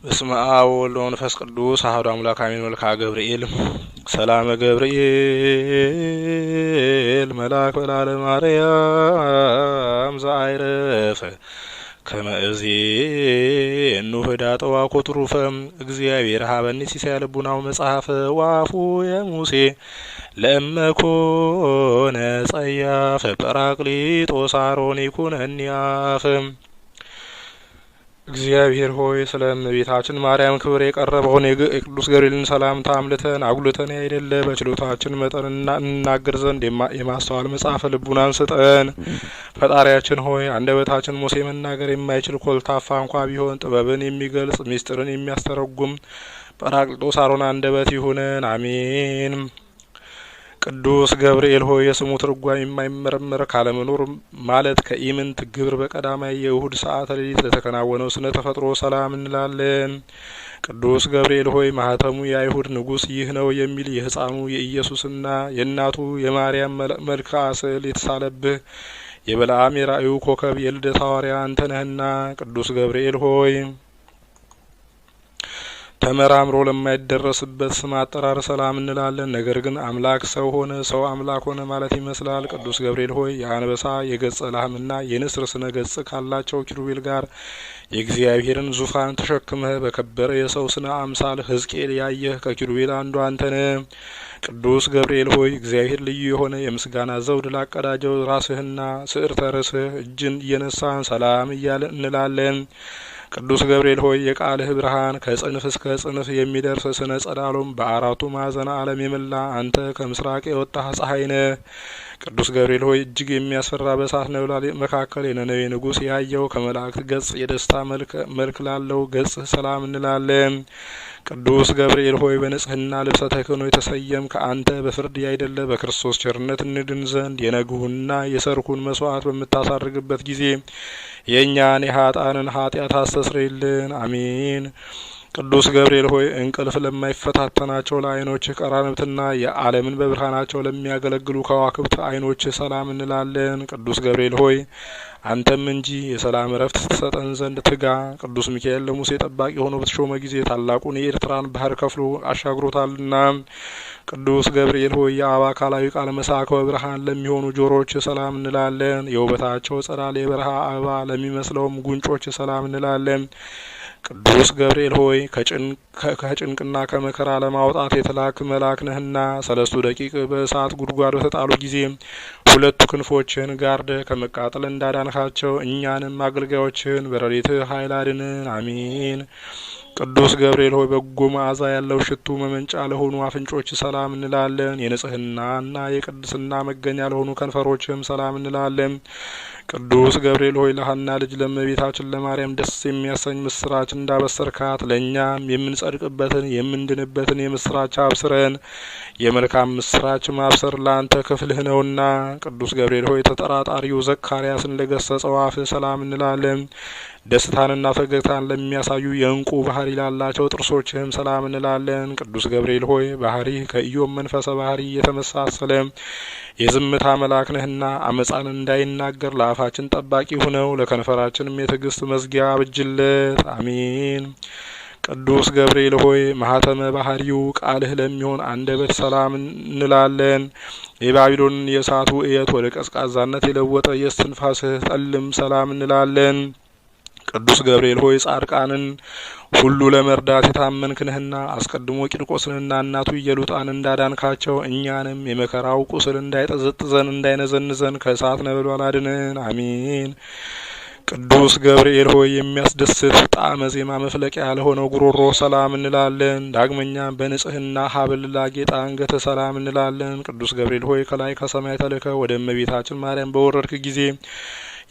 በስመ አብ ወወልድ ወመንፈስ ቅዱስ አሐዱ አምላክ አሜን። መልክአ ገብርኤል ሰላም ገብርኤል መልአክ በላለ ማርያም ዘአይረፈ ከመ እዜኑ ህዳጠዋ ኮትሩፈ እግዚአብሔር ሀበኒ ሲሳይ ልቡናው መጽሐፈ ዋፉ የሙሴ ለእመኮነ ጸያፈ ጰራቅሊጦስ አሮን ይኩነኒ አፈ። እግዚአብሔር ሆይ ስለ እመቤታችን ማርያም ክብር የቀረበውን የቅዱስ ገብርኤልን ሰላምታ አምልተን አጉልተን አይደለ በችሎታችን መጠን እንናገር ዘንድ የማስተዋል መጽሐፈ ልቡናን ስጠን። ፈጣሪያችን ሆይ አንደበታችን ሙሴ መናገር የማይችል ኮልታፋ እንኳ ቢሆን ጥበብን የሚገልጽ ምስጢርን የሚያስተረጉም ጰራቅሊጦስ አሮን አንደበት ይሁነን፣ አሜን። ቅዱስ ገብርኤል ሆይ የስሙ ትርጓሜ የማይመረመር ካለመኖር ማለት ከኢምንት ግብር በቀዳማይ የእሁድ ሰዓተ ሌሊት ለተከናወነው ስነ ተፈጥሮ ሰላም እንላለን። ቅዱስ ገብርኤል ሆይ ማህተሙ የአይሁድ ንጉሥ ይህ ነው የሚል የሕፃኑ የኢየሱስና የእናቱ የማርያም መልክዓ ስዕል የተሳለብህ የበለዓም የራእዩ ኮከብ የልደት ሐዋርያ አንተ ነህና ቅዱስ ገብርኤል ሆይ ተመራምሮ ለማይደረስበት ስም አጠራር ሰላም እንላለን። ነገር ግን አምላክ ሰው ሆነ፣ ሰው አምላክ ሆነ ማለት ይመስላል። ቅዱስ ገብርኤል ሆይ የአንበሳ የገጸ ላህምና የንስር ስነ ገጽ ካላቸው ኪሩቤል ጋር የእግዚአብሔርን ዙፋን ተሸክመህ በከበረ የሰው ስነ አምሳል ሕዝቅኤል ያየህ ከኪሩቤል አንዱ አንተነ። ቅዱስ ገብርኤል ሆይ እግዚአብሔር ልዩ የሆነ የምስጋና ዘውድ ላቀዳጀው ራስህና ስዕርተ ርስህ እጅን እየነሳን ሰላም እያለ እንላለን። ቅዱስ ገብርኤል ሆይ የቃልህ ብርሃን ከጽንፍ እስከ ጽንፍ የሚደርስ ስነ ጸዳሎም በአራቱ ማዕዘነ ዓለም የመላ አንተ ከምስራቅ የወጣህ ፀሐይ ነህ። ቅዱስ ገብርኤል ሆይ እጅግ የሚያስፈራ በእሳት ነበልባል መካከል የነነዌ ንጉሥ ያየው ከመላእክት ገጽ የደስታ መልክ ላለው ገጽህ ሰላም እንላለን። ቅዱስ ገብርኤል ሆይ በንጽህና ልብሰ ተክህኖ የተሰየም ከአንተ በፍርድ ያይደለ በክርስቶስ ቸርነት እንድን ዘንድ የነግሁና የሰርኩን መስዋዕት በምታሳርግበት ጊዜ የእኛን የኃጥአንን ኃጢአት አስተስርይልን፣ አሜን። ቅዱስ ገብርኤል ሆይ እንቅልፍ ለማይፈታተናቸው ለዓይኖችህ ቀራንብትና የዓለምን በብርሃናቸው ለሚያገለግሉ ከዋክብት ዓይኖችህ ሰላም እንላለን። ቅዱስ ገብርኤል ሆይ አንተም እንጂ የሰላም እረፍት ትሰጠን ዘንድ ትጋ። ቅዱስ ሚካኤል ለሙሴ ጠባቂ ሆኖ በተሾመ ጊዜ ታላቁን የኤርትራን ባህር ከፍሎ አሻግሮታልና። ቅዱስ ገብርኤል ሆይ የአብ አካላዊ ቃል መሳክወ ብርሃን ለሚሆኑ ጆሮች ሰላም እንላለን። የውበታቸው ጸዳል የበረሃ አበባ ለሚመስለውም ጉንጮች ሰላም እንላለን። ቅዱስ ገብርኤል ሆይ ከጭንቅና ከመከራ ለማውጣት የተላክ መልአክ ነህና 3 ደቂቅ በእሳት ጉድጓድ በተጣሉ ጊዜ 2 ክንፎችን ጋርደ ከመቃጠል እንዳዳንካቸው እኛንም አገልጋዮችን በረድኤትህ ኃይል አድነን፣ አሜን። ቅዱስ ገብርኤል ሆይ በጎ መዓዛ ያለው ሽቱ መመንጫ ለሆኑ አፍንጮች ሰላም እንላለን። የንጽህናና የቅድስና መገኛ ለሆኑ ከንፈሮችም ሰላም እንላለን። ቅዱስ ገብርኤል ሆይ ለሐና ልጅ ለእመቤታችን ለማርያም ደስ የሚያሰኝ ምስራች እንዳበሰርካት ለእኛም የምንጸድቅበትን የምንድንበትን የምስራች አብስረን። የመልካም ምስራች ማብሰር ለአንተ ክፍልህ ነውና። ቅዱስ ገብርኤል ሆይ ተጠራጣሪው ዘካርያስን ለገሰጸው አፍህ ሰላም እንላለን። ደስታንና ፈገግታን ለሚያሳዩ የእንቁ ባህሪ ላላቸው ጥርሶችህም ሰላም እንላለን። ቅዱስ ገብርኤል ሆይ ባህሪህ ከኢዮብ መንፈሰ ባህሪ የተመሳሰለ የዝምታ መልአክ ነህና አመፃን እንዳይናገር ለአፋችን ጠባቂ ሁነው ለከንፈራችንም የትዕግስት መዝጊያ አብጅለት፣ አሜን። ቅዱስ ገብርኤል ሆይ ማህተመ ባህሪው ቃልህ ለሚሆን አንደበት ሰላም እንላለን። የባቢሎንን የእሳት ውእየት ወደ ቀዝቃዛነት የለወጠ የእስትንፋስህ ጠልም ሰላም እንላለን። ቅዱስ ገብርኤል ሆይ ጻድቃንን ሁሉ ለመርዳት የታመንክ ነህና አስቀድሞ ቂርቆስንና እናቱ ኢየሉጣን እንዳዳንካቸው እኛንም የመከራው ቁስል እንዳይጠዘጥዘን እንዳይነዘንዘን ከእሳት ነበልባል አድነን፣ አሜን። ቅዱስ ገብርኤል ሆይ የሚያስደስት ጣዕመ ዜማ መፍለቂያ ለሆነው ጉሮሮ ሰላም እንላለን። ዳግመኛም በንጽህና ሀብል ላጌጠ አንገት ሰላም እንላለን። ቅዱስ ገብርኤል ሆይ ከላይ ከሰማይ ተልከ ወደ እመቤታችን ማርያም በወረድክ ጊዜ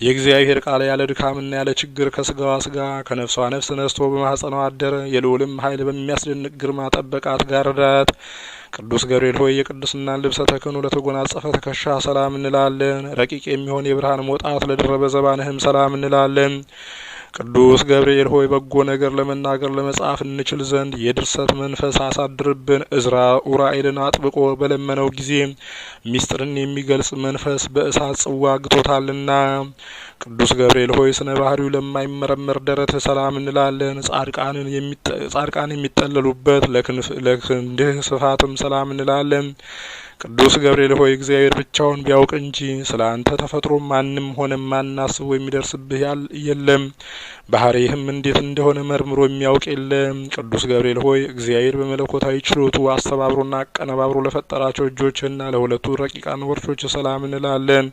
የእግዚአብሔር ቃል ያለ ድካምና ያለ ችግር ከስጋዋ ስጋ ከነፍሷ ነፍስ ነስቶ በማህጸኗ አደረ። የልዑልም ኃይል በሚያስደንቅ ግርማ ጠበቃት ጋርዳት። ቅዱስ ገብርኤል ሆይ የቅድስናን ልብሰ ተክህኖ ለተጎናጸፈ ትከሻ ሰላም እንላለን። ረቂቅ የሚሆን የብርሃን መውጣት ለደረበ ዘባንህም ሰላም እንላለን። ቅዱስ ገብርኤል ሆይ በጎ ነገር ለመናገር ለመጻፍ እንችል ዘንድ የድርሰት መንፈስ አሳድርብን። እዝራ ኡራኤልን አጥብቆ በለመነው ጊዜ ሚስጥርን የሚገልጽ መንፈስ በእሳት ጽዋ ግቶታልና ቅዱስ ገብርኤል ሆይ ስነ ባህሪው ለማይመረመር ደረት ሰላም እንላለን። ጻድቃን የሚጠለሉበት ለክንድህ ስፋትም ሰላም እንላለን። ቅዱስ ገብርኤል ሆይ እግዚአብሔር ብቻውን ቢያውቅ እንጂ ስላንተ ተፈጥሮ ማንም ሆነ ማናስቦ የሚደርስብህ የለም። ባህሪህም እንዴት እንደሆነ መርምሮ የሚያውቅ የለም። ቅዱስ ገብርኤል ሆይ እግዚአብሔር በመለኮታዊ ችሎቱ አስተባብሮና አቀነባብሮ ለፈጠራቸው እጆችና ለሁለቱ ረቂቃን ወርቾች ሰላም እንላለን።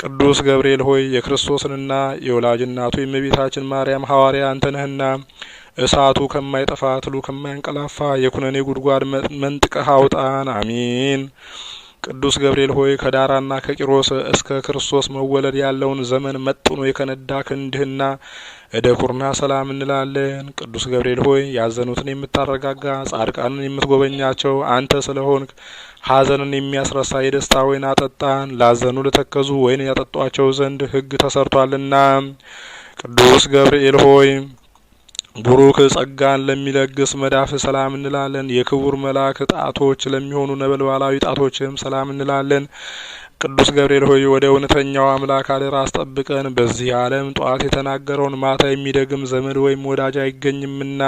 ቅዱስ ገብርኤል ሆይ የክርስቶስንና የወላጅ እናቱ የእመቤታችን ማርያም ሐዋርያ አንተ ነህና እሳቱ ከማይጠፋ ትሉ ከማያንቀላፋ የኩነኔ ጉድጓድ መንጥቀህ አውጣን። አሜን። ቅዱስ ገብርኤል ሆይ ከዳራና ከቂሮስ እስከ ክርስቶስ መወለድ ያለውን ዘመን መጥኖ የከነዳ ክንድህና እደ ኩርና ሰላም እንላለን። ቅዱስ ገብርኤል ሆይ ያዘኑትን የምታረጋጋ ጻድቃንን የምትጎበኛቸው አንተ ስለሆንክ ሐዘንን የሚያስረሳ የደስታ ወይን አጠጣን። ላዘኑ ለተከዙ ወይን ያጠጧቸው ዘንድ ሕግ ተሰርቷልና። ቅዱስ ገብርኤል ሆይ ቡሩክ ጸጋን ለሚለግስ መዳፍ ሰላም እንላለን። የክቡር መልአክ ጣቶች ለሚሆኑ ነበልባላዊ ጣቶችም ሰላም እንላለን። ቅዱስ ገብርኤል ሆይ ወደ እውነተኛው አምላክ አደራ አስጠብቀን። በዚህ ዓለም ጧት የተናገረውን ማታ የሚደግም ዘመድ ወይም ወዳጅ አይገኝምና።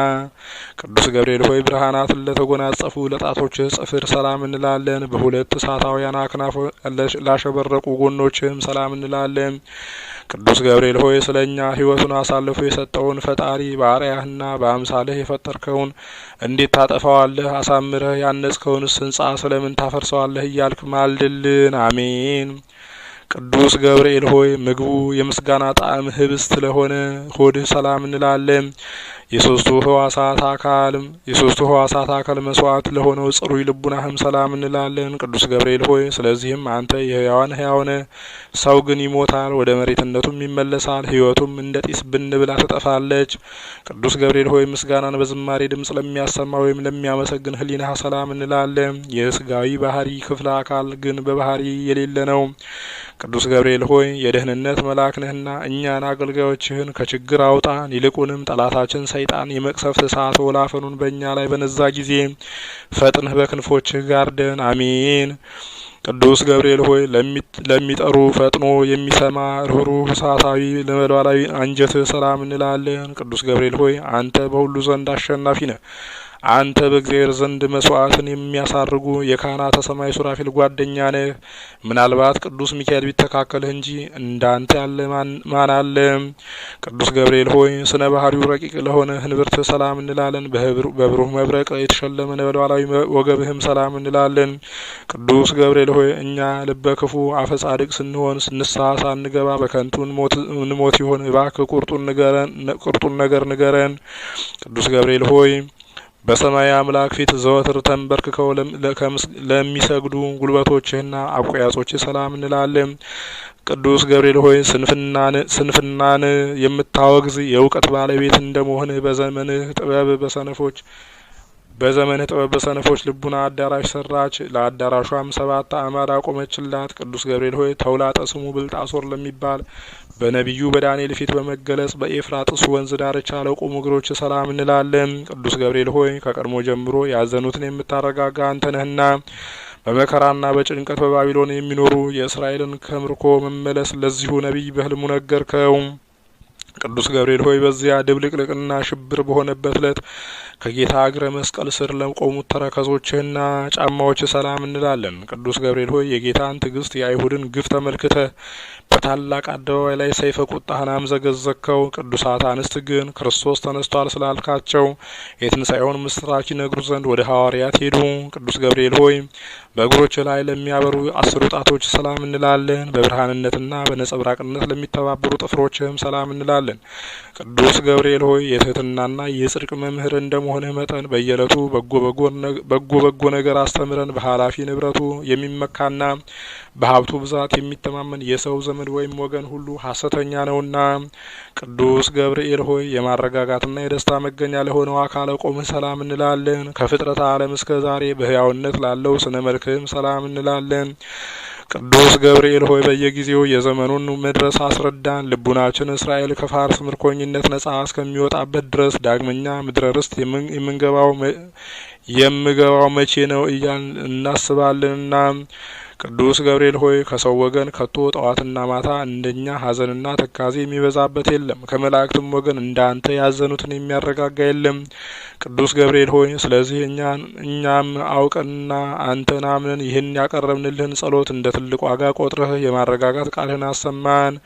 ቅዱስ ገብርኤል ሆይ ብርሃናትን ለተጎናጸፉ ለጣቶች ጽፍር ሰላም እንላለን። በሁለት እሳታውያን አክናፍ ላሸበረቁ ጎኖችም ሰላም እንላለን። ቅዱስ ገብርኤል ሆይ ስለኛ ሕይወቱን አሳልፎ የሰጠውን ፈጣሪ በአርአያህና በአምሳልህ የፈጠርከውን እንዴት ታጠፋዋለህ? አሳምረህ ያነጽከውንስ ሕንጻ ስለምን ታፈርሰዋለህ? እያልክ ማልድልን። አሜን። ቅዱስ ገብርኤል ሆይ ምግቡ የምስጋና ጣዕም ህብስት ለሆነ ሆድህ ሰላም እንላለን። የሶስቱ ህዋሳት አካል መስዋዕት ለሆነው ጽሩይ ልቡናህም ሰላም እንላለን። ቅዱስ ገብርኤል ሆይ ስለዚህም አንተ የሕያዋን ሕያው ነህ። ሰው ግን ይሞታል፣ ወደ መሬትነቱም ይመለሳል፣ ሕይወቱም እንደ ጢስ ብን ብላ ትጠፋለች። ቅዱስ ገብርኤል ሆይ ምስጋናን በዝማሬ ድምጽ ለሚያሰማ ወይም ለሚያመሰግን ህሊናህ ሰላም እንላለን። የስጋዊ ባህሪ ክፍለ አካል ግን በባህሪ የሌለ ነው። ቅዱስ ገብርኤል ሆይ የደህንነት መልአክ ነህና እኛን አገልጋዮችህን ከችግር አውጣን። ይልቁንም ጠላታችን ሰይጣን የመቅሰፍት እሳት ወላፈኑን በእኛ ላይ በነዛ ጊዜ ፈጥነህ በክንፎችህ ጋርደን። አሜን። ቅዱስ ገብርኤል ሆይ ለሚጠሩ ፈጥኖ የሚሰማ ርኅሩህ እሳታዊ ነበልባላዊ አንጀትህ ሰላም እንላለን። ቅዱስ ገብርኤል ሆይ አንተ በሁሉ ዘንድ አሸናፊ ነህ። አንተ በእግዚአብሔር ዘንድ መስዋዕትን የሚያሳርጉ የካህናተ ሰማይ ሱራፌል ጓደኛ ነህ። ምናልባት ቅዱስ ሚካኤል ቢተካከልህ እንጂ እንዳንተ ያለ ማን አለ? ቅዱስ ገብርኤል ሆይ ስነ ባህሪው ረቂቅ ለሆነ ህንብርት ሰላም እንላለን። በብሩህ መብረቅ የተሸለመ ነበልባላዊ ወገብህም ሰላም እንላለን። ቅዱስ ገብርኤል ሆይ እኛ ልበ ክፉ አፈጻድቅ ስንሆን ንስሐ ሳንገባ በከንቱ እንሞት ይሆን? እባክህ ቁርጡን ነገር ንገረን። ቅዱስ ገብርኤል ሆይ በሰማይ አምላክ ፊት ዘወትር ተንበርክከው ለሚሰግዱ ጉልበቶችህና አቆያጾችህ ሰላም እንላለን። ቅዱስ ገብርኤል ሆይ ስንፍናን የምታወግዝ የእውቀት ባለቤት እንደመሆንህ በዘመንህ ጥበብ በሰነፎች ልቡና አዳራሽ ሰራች። ለአዳራሿም 7 አዕማድ አቆመችላት። ቅዱስ ገብርኤል ሆይ ተውላጠ ስሙ ብልጣሶር ለሚባል በነቢዩ በዳንኤል ፊት በመገለጽ በኤፍራጥስ ወንዝ ዳርቻ ለቆሙ እግሮች ሰላም እንላለን። ቅዱስ ገብርኤል ሆይ ከቀድሞ ጀምሮ ያዘኑትን የምታረጋጋ አንተ ነህና በመከራና በጭንቀት በባቢሎን የሚኖሩ የእስራኤልን ከምርኮ መመለስ ለዚሁ ነቢይ በህልሙ ነገርከው። ቅዱስ ገብርኤል ሆይ በዚያ ድብልቅልቅና ሽብር በሆነበት ዕለት ከጌታ እግረ መስቀል ስር ለቆሙት ተረከዞችህና ጫማዎች ሰላም እንላለን። ቅዱስ ገብርኤል ሆይ የጌታን ትዕግስት የአይሁድን ግፍ ተመልክተህ በታላቅ አደባባይ ላይ ሰይፈ ቁጣህን አምዘገዘግከው። ቅዱሳት አንስት ግን ክርስቶስ ተነስቷል ስላልካቸው የትንሣኤውን ምስራች ይነግሩ ዘንድ ወደ ሐዋርያት ሄዱ። ቅዱስ ገብርኤል ሆይ በእግሮች ላይ ለሚያበሩ 10 ጣቶች ሰላም እንላለን። በብርሃንነትና በነጸብራቅነት ለሚተባበሩ ጥፍሮችህም ሰላም እንላለን። ቅዱስ ገብርኤል ሆይ የትህትናና የጽድቅ መምህር እንደመሆንህ መጠን በየዕለቱ በጎ ነገር አስተምረን። በኃላፊ ንብረቱ የሚመካና በሀብቱ ብዛት የሚተማመን የሰው ዘመድ ወይም ወገን ሁሉ ሐሰተኛ ነውና። ቅዱስ ገብርኤል ሆይ የማረጋጋትና የደስታ መገኛ ለሆነው አካለ ቆምህ ሰላም እንላለን። ከፍጥረተ ዓለም እስከ ዛሬ በሕያውነት ላለው ስነ መልክህም ሰላም እንላለን። ቅዱስ ገብርኤል ሆይ በየጊዜው የዘመኑን መድረስ አስረዳን። ልቡናችን እስራኤል ከፋርስ ምርኮኝነት ነጻ እስከሚወጣበት ድረስ ዳግመኛ ምድረ ርስት የምገባው መቼ ነው እያልን እናስባለንና ቅዱስ ገብርኤል ሆይ ከሰው ወገን ከቶ ጠዋትና ማታ እንደኛ ሐዘንና ተካዜ የሚበዛበት የለም። ከመላእክትም ወገን እንዳንተ ያዘኑትን የሚያረጋጋ የለም። ቅዱስ ገብርኤል ሆይ ስለዚህ እኛም አውቀንና አንተን አምነን ይህን ያቀረብንልህን ጸሎት እንደ ትልቅ ዋጋ ቆጥረህ የማረጋጋት ቃልህን አሰማን።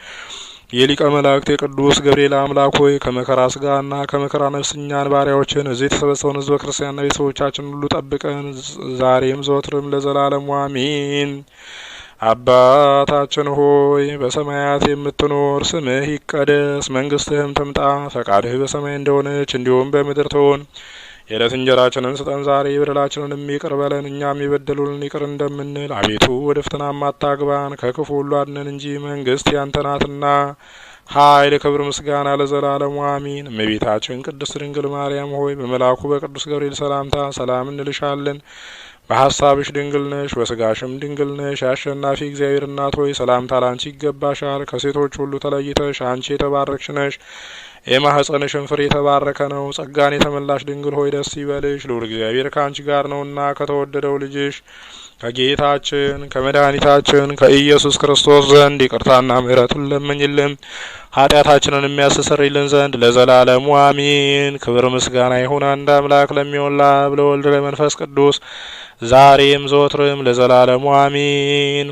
የሊቀ መላእክት የቅዱስ ገብርኤል አምላክ ሆይ ከመከራ ስጋና ከመከራ ነፍስ እኛን ባሪያዎችን እዚህ የተሰበሰቡን ሕዝበ ክርስቲያንና ቤተሰቦቻችን ሁሉ ጠብቀን ዛሬም ዘወትርም ለዘላለሙ አሜን። አባታችን ሆይ በሰማያት የምትኖር፣ ስምህ ይቀደስ፣ መንግስትህም ትምጣ፣ ፈቃድህ በሰማይ እንደሆነች እንዲሁም በምድር ትሁን። የዕለት እንጀራችንን ስጠን ዛሬ፣ በደላችንን ይቅር በለን እኛም የበደሉንን ይቅር እንደምንል። አቤቱ ወደ ፈተናም አታግባን ከክፉ ሁሉ አድነን እንጂ መንግስት ያንተ ናትና ኃይል፣ ክብር፣ ምስጋና ለዘላለሙ አሜን። እመቤታችን ቅድስት ድንግል ማርያም ሆይ በመልአኩ በቅዱስ ገብርኤል ሰላምታ ሰላም እንልሻለን። በሀሳብሽ ድንግል ነሽ፣ በስጋሽም ድንግል ነሽ። የአሸናፊ እግዚአብሔር እናት ሆይ ሰላምታ ላንቺ ይገባሻል። ከሴቶች ሁሉ ተለይተሽ አንቺ የተባረክሽ ነሽ፣ የማኅፀንሽን ፍሬ የተባረከ ነው። ጸጋን የተመላሽ ድንግል ሆይ ደስ ይበልሽ፣ ልዑል እግዚአብሔር ከአንቺ ጋር ነውና ከተወደደው ልጅሽ ከጌታችን ከመድኃኒታችን ከኢየሱስ ክርስቶስ ዘንድ ይቅርታና ምሕረቱን ለምኝልን ኃጢአታችንን የሚያስተሰርይልን ዘንድ ለዘላለሙ አሜን። ክብር ምስጋና ይሁን አንድ አምላክ ለሚሆን ለአብ ለወልድ ለመንፈስ ቅዱስ ዛሬም ዘወትርም ለዘላለሙ አሜን።